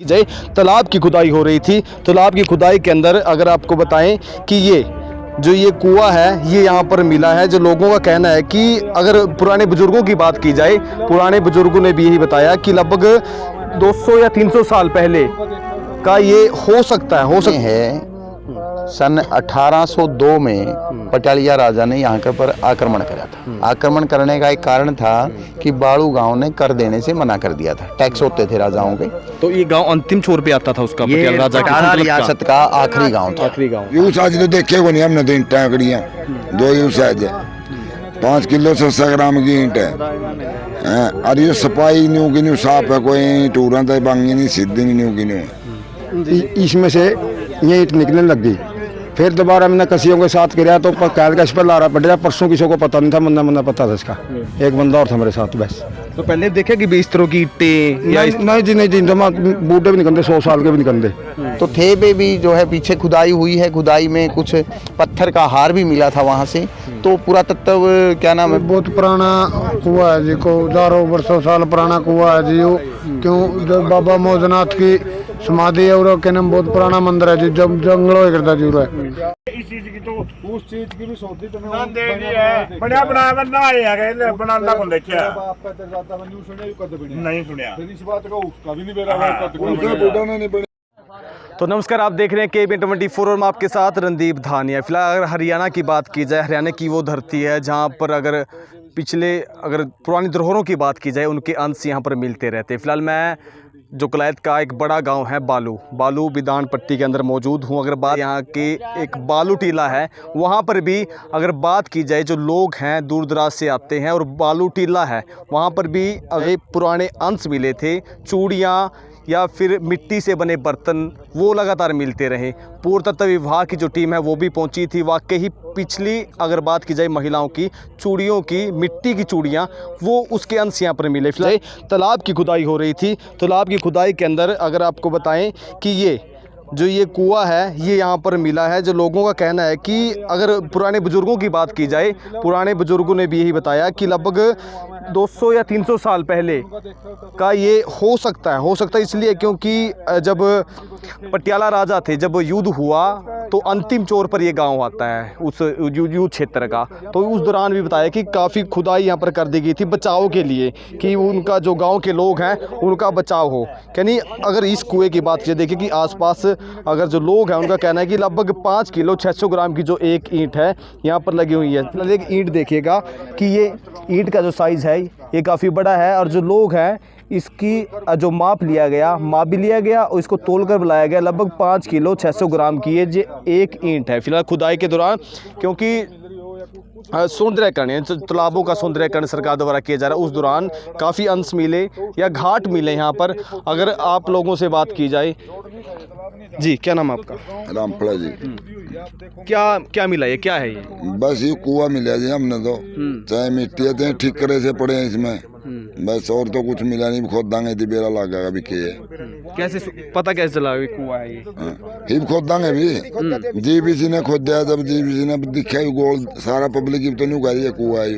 जय तालाब की खुदाई हो रही थी। तालाब की खुदाई के अंदर अगर आपको बताएं कि ये कुआं है, ये यहाँ पर मिला है। जो लोगों का कहना है कि अगर पुराने बुजुर्गों की बात की जाए, पुराने बुजुर्गों ने भी यही बताया कि लगभग 200 या 300 साल पहले का ये हो सकता है। सन 1802 में पटियाला राजा ने यहाँ के पर आक्रमण करा था। आक्रमण करने का एक कारण था कि बाड़ू गांव ने कर देने से मना कर दिया था। टैक्स होते थे राजाओं के। तो ये गांव अंतिम छोर पे आता था उसका, पटियाला राजा की रियासत का आखिरी गांव था। आखिरी गांव। यूं साज तो देखे को नहीं हमने, तो ईंटें आकड़ियाँ दो यूं साज है, 5 किलो 700 ग्राम की ईंट है। और ये सफाई न्यू की न्यू साफ है, कोई टूरा तो बांगी नहीं, सीधी नहीं न्यू की न्यू। इसमें से ये ईंट निकलने लग गई। फिर दोबारा मैंने कसियों के साथ किया तो कैद का इस पर ला रहा पड़। परसों किसी को पता नहीं था, मन्ना पता था इसका। एक बंदा और था मेरे साथ बस। तो पहले देखे कि बिस्तरों की ईंटें या नहीं जी, बूढ़े भी निकलते, 100 साल के भी निकलते। तो थे भी जो है पीछे खुदाई हुई है। खुदाई में कुछ पत्थर का हार भी मिला था वहाँ से। तो पुरातत्व क्या नाम है, बहुत पुराना कुआ है जी, को हजारों वर्षों साल पुराना कुआ है जी। वो क्यों जो बाबा मौजनाथ की समाधि है और के नाम बहुत पुराना मंदिर है जी, जब जंगलों करता जी इस चीज की तो उस चीज की भी सोचती तो ना दे दी है। बड़ा बनाया ना आया बनाना कौन देखिया आपका दरवाजा मैंने सुनिया कद भी नहीं सुनिया, फिर इस बात का उसका भी नहीं बेरा कद को। तो नमस्कार, आप देख रहे हैं KBN24 और मैं आपके साथ रणदीप धानिया। फिलहाल अगर हरियाणा की बात की जाए, हरियाणा की वो धरती है जहां पर अगर पुरानी धरोहरों की बात की जाए, उनके अंश यहाँ पर मिलते रहते हैं। फिलहाल मैं जो कलायत का एक बड़ा गांव है बालू बिदान पट्टी के अंदर मौजूद हूं। अगर बात यहाँ के एक बालू टीला है, वहाँ पर भी अगर बात की जाए, जो लोग हैं दूर दराज से आते हैं। और बालू टीला है, वहाँ पर भी अगर पुराने अंश मिले थे, चूड़ियाँ या फिर मिट्टी से बने बर्तन, वो लगातार मिलते रहे। पुरातत्व विभाग की जो टीम है वो भी पहुंची थी। वाकई ही पिछली अगर बात की जाए महिलाओं की चूड़ियों की, मिट्टी की चूड़ियां, वो उसके अंश यहाँ पर मिले। फिलहाल तालाब की खुदाई हो रही थी। तालाब की खुदाई के अंदर अगर आपको बताएं कि ये कुआं है, ये यहाँ पर मिला है। जो लोगों का कहना है कि अगर पुराने बुजुर्गों की बात की जाए, पुराने बुजुर्गों ने भी यही बताया कि लगभग 200 या 300 साल पहले का ये हो सकता है इसलिए क्योंकि जब पटियाला राजा थे, जब युद्ध हुआ तो अंतिम छोर पर ये गांव आता है उस युद्ध क्षेत्र का। तो उस दौरान भी बताया कि काफ़ी खुदाई यहाँ पर कर दी गई थी बचाव के लिए, कि उनका जो गांव के लोग हैं उनका बचाव हो। यानी अगर इस कुएं की बात कीजिए, देखिए कि आसपास अगर जो लोग हैं उनका कहना है कि लगभग 5 किलो 600 ग्राम की जो एक ईंट है यहाँ पर लगी हुई है। एक ईंट देखिएगा कि ये ईंट का जो साइज़ है ये काफ़ी बड़ा है। और जो लोग हैं इसकी जो माप भी लिया गया और इसको तोलकर बुलाया गया। लगभग 5 किलो 600 ग्राम की ये एक ईंट है। फिलहाल खुदाई के दौरान क्योंकि सौंदर्यकरण, तालाबों का सौंदर्यकरण सरकार द्वारा किया जा रहा है, उस दौरान काफ़ी अंश मिले या घाट मिले यहाँ पर। अगर आप लोगों से बात की जाए, जी क्या नाम है आपका? रामफला जी। क्या मिला, ये क्या है ये? बस ये कुआ मिला जी हमने तो, चाहे मिट्टी चाहे ठीक करे से पड़े हैं इसमें, बस और तो कुछ मिला नहीं। खोद दांगे थी बेरा लागेगा भी के कैसे पता कैसे चला ये कुआ है ये? हिब खोद दांगे भी जीबीसी ने खोद दिया। जब जीबीसी ने दिखा गोल सारा पब्लिक तो नहीं कह रही है कुआ है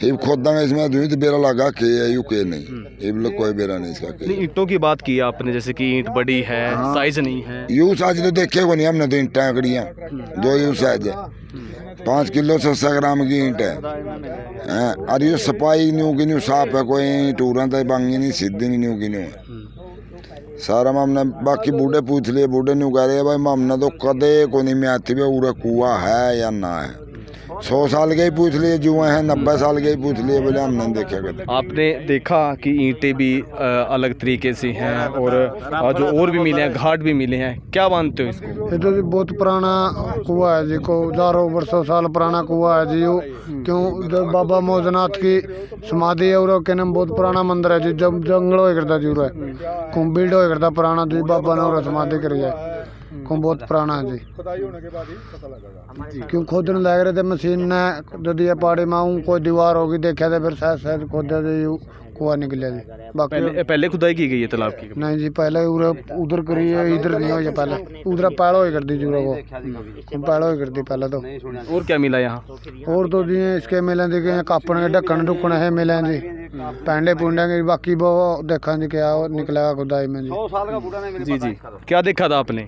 हिब खोद दांगे, इसमें दुई बेरा लगा के है यू के नहीं, हिब लोग कोई बेरा नहीं इसका। ईंटों की बात की आपने, जैसे कि ईंट बड़ी है, साइज नहीं है। यू साज तो देखे को नहीं हमने, तो ईंटें आकड़ियाँ दो यूं साज है, 5 किलो 700 ग्राम की ईंट है। और ये सफाई न्यू की न्यू साफ है, कोई टूरा तो बांगी नहीं, सीधी नहीं न्यू की न्यू है सारा। हमने बाकी बूढ़े पूछ लिए, बूढ़े न्यू कह रहे भाई हमने तो कदे को नहीं में आती पूरा कुआ है या ना है। 100 साल के ही पूछ लिए जुए हैं, 90 साल के ही पूछ लिए, बोले हमने देखा कदे। आपने देखा कि ईंटें भी अलग तरीके से हैं और जो और भी मिले हैं, घाट भी मिले हैं। क्या मानते हो इसको? ये तो जी बहुत पुराना कुआ है जी, को हजारों वर्षों साल पुराना कुआ है जी। वो क्यों जो बाबा मौजनाथ की समाधि है और के नाम बहुत पुराना मंदिर है जी, जब जंगलों करता जी कुंभीड हो करता पुराना जी, बाबा ने समाधि करी है, बहुत पुराना है जी। क्यों खोदने लग रहे थे मशीन ने, जब ये पहाड़ी में कोई दीवार होगी देखा था, फिर शायद खोदा कुआ निकलिया जी। बाकी पहले खुदाई की गई है तालाब की? नहीं जी, पहले उधर करी है, इधर नहीं हो, पहले उधर पैड़ो ही कर दी जूरा को, पैड़ो ही कर दी पहले तो। और क्या मिला यहाँ? और तो जी इसके मिले देखे कापन के ढक्कन ढुक्कन है मिले जी, पैंडे पुंडे के, बाकी वो देखा जी क्या निकलेगा खुदाई में जी। जी जी, क्या देखा था आपने?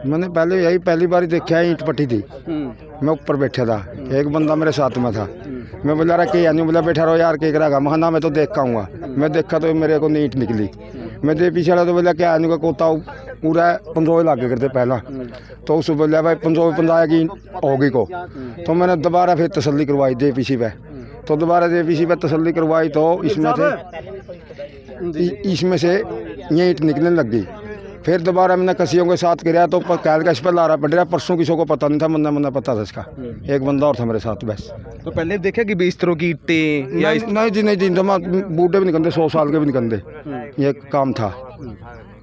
मैंने पहले यही पहली बार देखा है, ईंट पट्टी थी, मैं ऊपर बैठा था, एक बंदा मेरे साथ में था, मैं बोला रहा कि यानी बोला बैठा रहो यार के करेगा, मैं ना मैं तो देख आऊँगा। मैं देखा तो मेरे को ईंट निकली, मैं दे पीछे तो बोला क्या यानी का कोता पूरा 15 लाख करते पहला, तो उस बोला भाई 15 की होगी को, तो मैंने दोबारा फिर तसल्ली करवाई दे पीछे पे, तो दोबारा दे पीछे पे तसल्ली करवाई तो इसमें से ये ईंट निकलने लग गई। फिर दोबारा मैंने कसियों के साथ कराया तो कैल का इस पर ला रहा पड़ रहा, परसों किसी को पता नहीं था, मन्ना पता था इसका, एक बंदा और था मेरे साथ बस। तो पहले देखा कि बिस्तरों की ईंटें या नहीं जी, नहीं जी, बूढ़े भी निकलते, 100 साल के भी निकलते, ये काम था,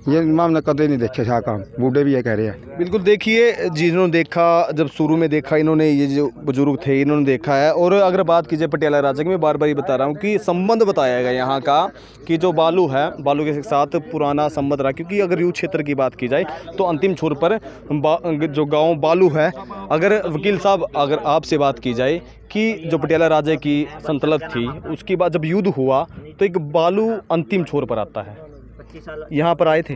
ये हमने कदे नहीं देखे था काम, बूढ़े भी ये कह रहे हैं। बिल्कुल, देखिए जिन्होंने देखा, जब शुरू में देखा इन्होंने, ये जो बुजुर्ग थे इन्होंने देखा है। और अगर बात की जाए पटियाला राजा की, मैं बार बार ही बता रहा हूँ कि संबंध बताया गया यहाँ का कि जो बालू है, बालू के साथ पुराना संबंध रहा, क्योंकि अगर यूँ क्षेत्र की बात की जाए तो अंतिम छोर पर जो गाँव बालू है, अगर वकील साहब अगर आपसे बात की जाए कि जो पटियाला राजा की सल्तनत थी उसके बाद जब युद्ध हुआ तो एक बालू अंतिम छोर पर आता है, यहाँ पर आए थे।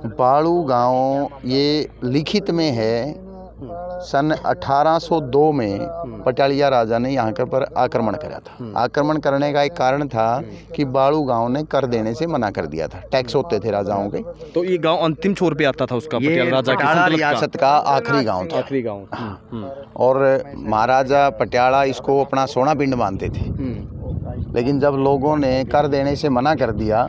बाड़ू गांव ये लिखित में है, सन 1802 में पटियाला राजा ने यहाँ के पर आक्रमण करा था। आक्रमण करने का एक कारण था कि बाड़ू गांव ने कर देने से मना कर दिया था, टैक्स होते थे राजाओं के। तो ये गांव अंतिम छोर पे आता था उसका, ये पटियाला राजा की पटियाला सल्तनत रियासत का आखिरी गांव था। आखिरी गांव। और महाराजा पटियाला इसको अपना सोना पिंड मानते थे, लेकिन जब लोगों ने कर देने से मना कर दिया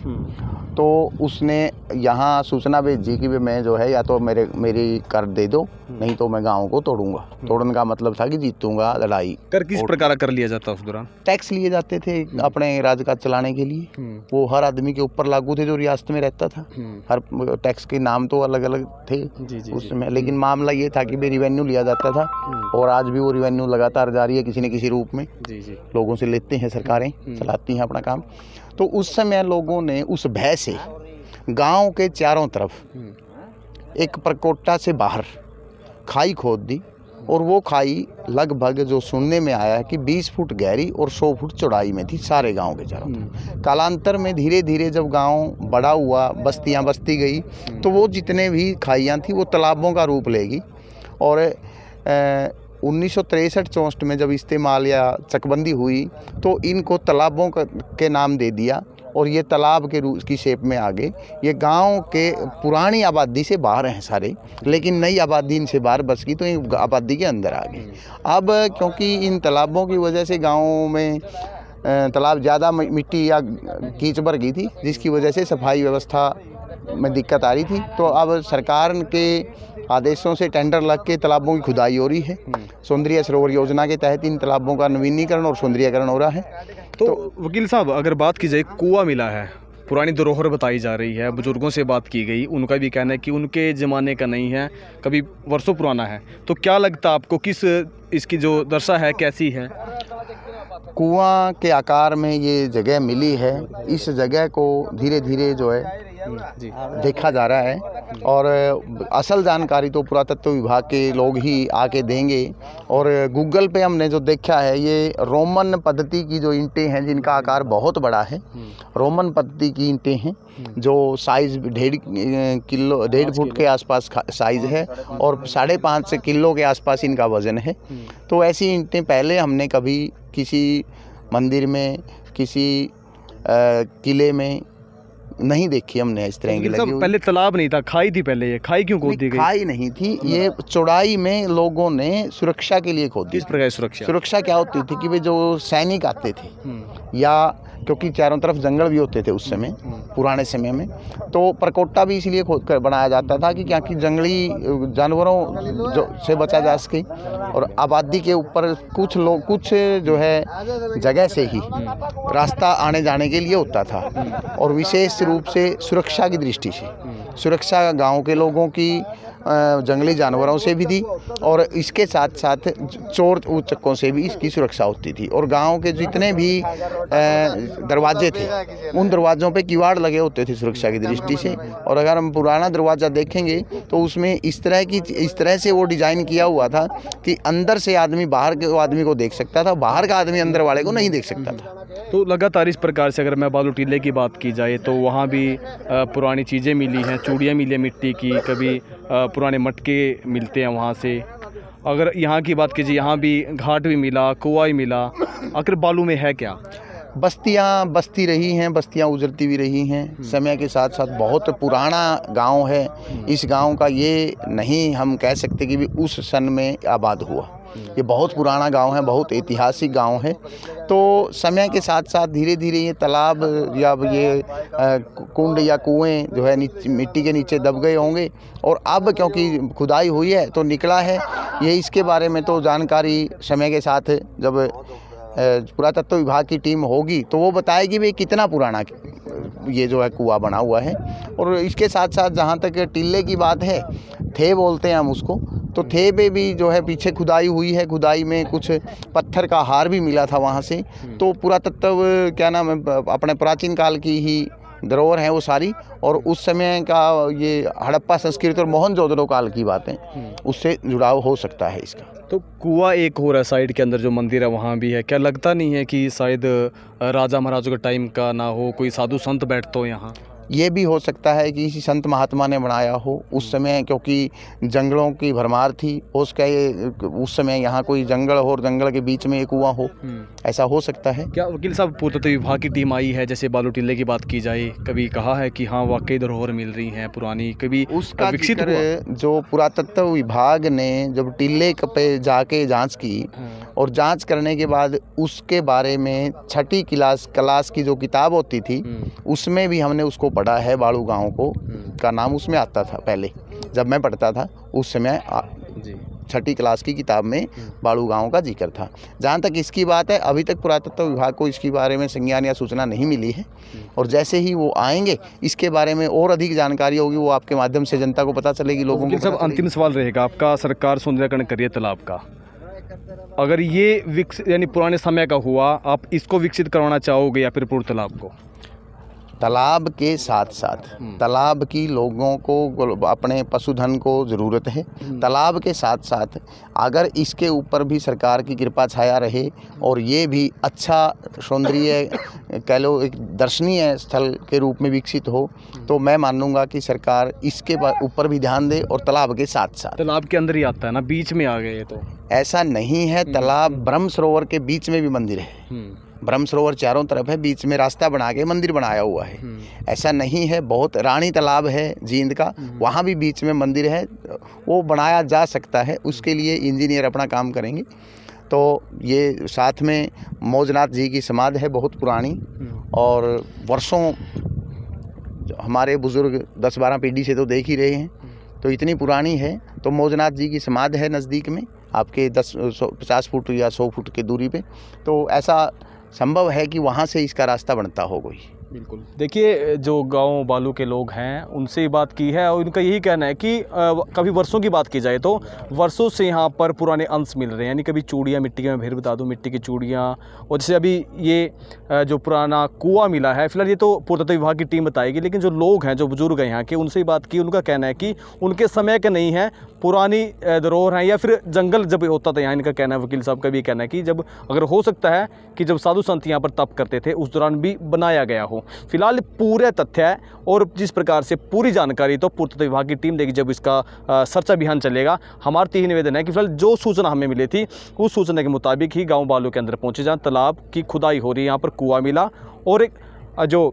तो उसने यहाँ सूचना भेजी कि मैं जो है या तो मेरी कर दे दो, नहीं तो मैं गांव को तोड़ूंगा। तोड़ने का मतलब था कि जीतूंगा लड़ाई। कर किस प्रकार कर लिया जाता उस दौरान? टैक्स लिए जाते थे अपने राजकाज चलाने के लिए, वो हर आदमी के ऊपर लागू थे जो रियासत में रहता था। हर टैक्स के नाम तो अलग अलग थे उसमें, लेकिन मामला ये था कि रिवेन्यू लिया जाता था, और आज भी वो रिवेन्यू लगातार जारी है, किसी न किसी रूप में लोगों से लेते हैं, सरकारें चलाती हैं अपना काम। तो उस समय लोगों ने उस भय से गांव के चारों तरफ एक परकोटा से बाहर खाई खोद दी, और वो खाई लगभग जो सुनने में आया है कि 20 फुट गहरी और 100 फुट चौड़ाई में थी सारे गांव के चारों तरफ। कालांतर में धीरे धीरे जब गांव बड़ा हुआ, बस्तियां बसती गई, तो वो जितने भी खाइयां थी वो तालाबों का रूप लेगी। और 1963-64 में जब इस्तेमाल या चकबंदी हुई तो इनको तालाबों के नाम दे दिया, और ये तालाब के रूप की शेप में आ गए। ये गांव के पुरानी आबादी से बाहर हैं सारे, लेकिन नई आबादी इनसे बाहर बस गई तो ये आबादी के अंदर आ गए। अब क्योंकि इन तालाबों की वजह से गाँव में तालाब ज़्यादा मिट्टी या कीच भर गई थी, जिसकी वजह से सफाई व्यवस्था में दिक्कत आ रही थी। तो अब सरकार के आदेशों से टेंडर लग के तालाबों की खुदाई हो रही है। सौंदर्य सरोवर योजना के तहत इन तालाबों का नवीनीकरण और सौंदर्यीकरण हो रहा है। तो वकील साहब, अगर बात की जाए, कुआं मिला है, पुरानी धरोहर बताई जा रही है, बुजुर्गों से बात की गई, उनका भी कहना है कि उनके ज़माने का नहीं है, कभी वर्षों पुराना है। तो क्या लगता है आपको, किस इसकी जो दशा है कैसी है? कुआं के आकार में ये जगह मिली है, इस जगह को धीरे धीरे जो है देखा जा रहा है, और असल जानकारी तो पुरातत्व विभाग के लोग ही आके देंगे। और गूगल पे हमने जो देखा है, ये रोमन पद्धति की जो ईंटें हैं जिनका आकार बहुत बड़ा है, रोमन पद्धति की ईंटें हैं जो साइज़ 1.5 फुट के आसपास साइज़ है, और 5.5 किलो के आसपास इनका वज़न है। तो ऐसी ईंटें पहले हमने कभी किसी मंदिर में, किसी किले में नहीं देखी हमने इस तरह की लगी हुई। पहले तालाब नहीं था, खाई थी पहले। ये खाई क्यों खोद दी गई? खाई नहीं थी, ये चौड़ाई में लोगों ने सुरक्षा के लिए खोदी। किस प्रकार सुरक्षा? सुरक्षा क्या होती थी कि वे जो सैनिक आते थे, या क्योंकि चारों तरफ जंगल भी होते थे उस समय, पुराने समय में, तो परकोटा भी इसलिए खोद कर बनाया जाता था कि क्या कि जंगली जानवरों से बचा जा सके। और आबादी के ऊपर कुछ जो है जगह से ही रास्ता आने जाने के लिए होता था, और विशेष रूप से सुरक्षा की दृष्टि से, सुरक्षा गांव के लोगों की, जंगली जानवरों से भी थी और इसके साथ साथ चोर उचक्कों से भी इसकी सुरक्षा होती थी। और गांव के जितने भी दरवाजे थे उन दरवाज़ों पे किवाड़ लगे होते थे सुरक्षा की दृष्टि से। और अगर हम पुराना दरवाज़ा देखेंगे तो उसमें इस तरह से वो डिज़ाइन किया हुआ था कि अंदर से आदमी बाहर के आदमी को देख सकता था, बाहर का आदमी अंदर वाले को नहीं देख सकता था। तो लगातार इस प्रकार से अगर मैं बालू टीले की बात की जाए तो वहाँ भी पुरानी चीज़ें मिली हैं, चूड़ियाँ मिली हैं मिट्टी की, कभी पुराने मटके मिलते हैं वहाँ से। अगर यहाँ की बात कीजिए, यहाँ भी घाट भी मिला, कुआं ही मिला। आखिर बालू में है क्या? बस्तियाँ बसती रही हैं, बस्तियाँ उजड़ती भी रही हैं समय के साथ साथ। बहुत पुराना गांव है। इस गांव का ये नहीं हम कह सकते कि भी उस सन में आबाद हुआ। ये बहुत पुराना गांव है, बहुत ऐतिहासिक गांव है। तो समय के साथ साथ धीरे धीरे ये तालाब या ये कुंड या कुएं जो है मिट्टी के नीचे दब गए होंगे। और अब क्योंकि खुदाई हुई है तो निकला है ये। इसके बारे में तो जानकारी समय के साथ जब पुरातत्व विभाग की टीम होगी तो वो बताएगी भाई कितना पुराना ये जो है कुआं बना हुआ है। और इसके साथ साथ जहाँ तक टिल्ले की बात है, थे बोलते हैं हम उसको, तो थे पे भी जो है पीछे खुदाई हुई है। खुदाई में कुछ पत्थर का हार भी मिला था वहाँ से। तो पुरातत्व क्या नाम है, अपने प्राचीन काल की ही धरोहर है वो सारी। और उस समय का ये हड़प्पा संस्कृति और मोहनजोदड़ो काल की बातें, उससे जुड़ाव हो सकता है इसका। तो कुआं एक हो रहा है, साइड के अंदर जो मंदिर है वहाँ भी है। क्या लगता नहीं है कि शायद राजा महाराजों के टाइम का ना हो, कोई साधु संत बैठते हो यहाँ? ये भी हो सकता है कि किसी संत महात्मा ने बनाया हो उस समय, क्योंकि जंगलों की भरमार थी उसका। ये उस समय यहाँ कोई जंगल हो और जंगल के बीच में एक कुआं हो, ऐसा हो सकता है। क्या वकील साहब पुरातत्व विभाग की टीम आई है, जैसे बालू टीले की बात की जाए, कभी कहा है कि हाँ वाकई धरोहर मिल रही हैं पुरानी, कभी उसका विकसित हुआ? जो पुरातत्व विभाग ने जब टीले पे जाके जांच की और जांच करने के बाद उसके बारे में 6ठी क्लास की जो किताब होती थी उसमें भी हमने उसको पढ़ा है। बालू गांव को का नाम उसमें आता था पहले, जब मैं पढ़ता था उस समय 6ठी क्लास की किताब में बालू गांव का जिक्र था। जहाँ तक इसकी बात है, अभी तक पुरातत्व विभाग को इसके बारे में संज्ञान या सूचना नहीं मिली है। और जैसे ही वो आएंगे इसके बारे में और अधिक जानकारी होगी, वो आपके माध्यम से जनता को पता चलेगी, लोगों को। सब अंतिम सवाल रहेगा आपका, सरकार सौंदर्यीकरण करिए तालाब का, अगर ये विकसित यानी पुराने समय का हुआ, आप इसको विकसित करवाना चाहोगे या फिर पूर्ण तालाब को? तालाब के साथ साथ तालाब की लोगों को, अपने पशुधन को ज़रूरत है। तालाब के साथ साथ अगर इसके ऊपर भी सरकार की कृपा छाया रहे और ये भी अच्छा सौंदर्य कह लो एक दर्शनीय स्थल के रूप में विकसित हो, तो मैं मानूंगा कि सरकार इसके ऊपर भी ध्यान दे। और तालाब के साथ साथ, तालाब के अंदर ही आता है ना, बीच में आ गए तो ऐसा नहीं है। तालाब ब्रह्म सरोवर के बीच में भी मंदिर है। ब्रह्म सरोवर चारों तरफ है, बीच में रास्ता बना के मंदिर बनाया हुआ है। ऐसा नहीं है। बहुत रानी तालाब है जींद का, वहाँ भी बीच में मंदिर है, वो बनाया जा सकता है। उसके लिए इंजीनियर अपना काम करेंगे। तो ये साथ में मौजनाथ जी की समाधि है, बहुत पुरानी, और वर्षों हमारे बुज़ुर्ग 10-12 पीढ़ी से तो देख ही रहे हैं, तो इतनी पुरानी है। तो मौजनाथ जी की समाधि है नज़दीक में, आपके 50 फुट या 100 फुट की दूरी पे। तो ऐसा संभव है कि वहाँ से इसका रास्ता बनता हो कोई। बिल्कुल। देखिए, जो गांव बालू के लोग हैं उनसे ही बात की है और उनका यही कहना है कि कभी वर्षों की बात की जाए तो वर्षों से यहाँ पर पुराने अंश मिल रहे हैं। यानी कभी चूड़ियाँ मिट्टी की, मैं फिर बता दूँ, मिट्टी की चूड़ियाँ, और जैसे अभी ये जो पुराना कुआं मिला है, फिलहाल ये तो पुरातत्व विभाग की टीम बताएगी, लेकिन जो लोग हैं, जो बुजुर्ग हैं यहाँ के, उनसे ही बात की। उनका कहना है कि उनके समय के नहीं है, पुरानी धरोहर हैं, या फिर जंगल जब होता था यहाँ, इनका कहना है, वकील साहब का भी कहना है कि जब अगर हो सकता है कि जब साधु संत यहाँ पर तप करते थे उस दौरान भी बनाया गया हो। फिलहाल पूरे तथ्य है और जिस प्रकार से पूरी जानकारी तो पुरातत्व विभाग की टीम देगी जब इसका सर्च अभियान चलेगा। हमारा तो यही निवेदन है कि फिलहाल जो सूचना हमें मिली थी उस सूचना के मुताबिक ही गांव बालू के अंदर पहुंचे, जहां तालाब की खुदाई हो रही है। यहाँ पर कुआं मिला और एक जो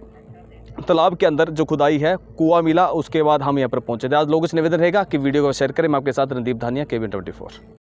तालाब के अंदर जो खुदाई है, कुआं मिला, उसके बाद हम यहाँ पर पहुंचे थे। आज लोगों से निवेदन रहेगा कि वीडियो को शेयर करें। मैं आपके साथ रणदीप धानिया, केबिन 24।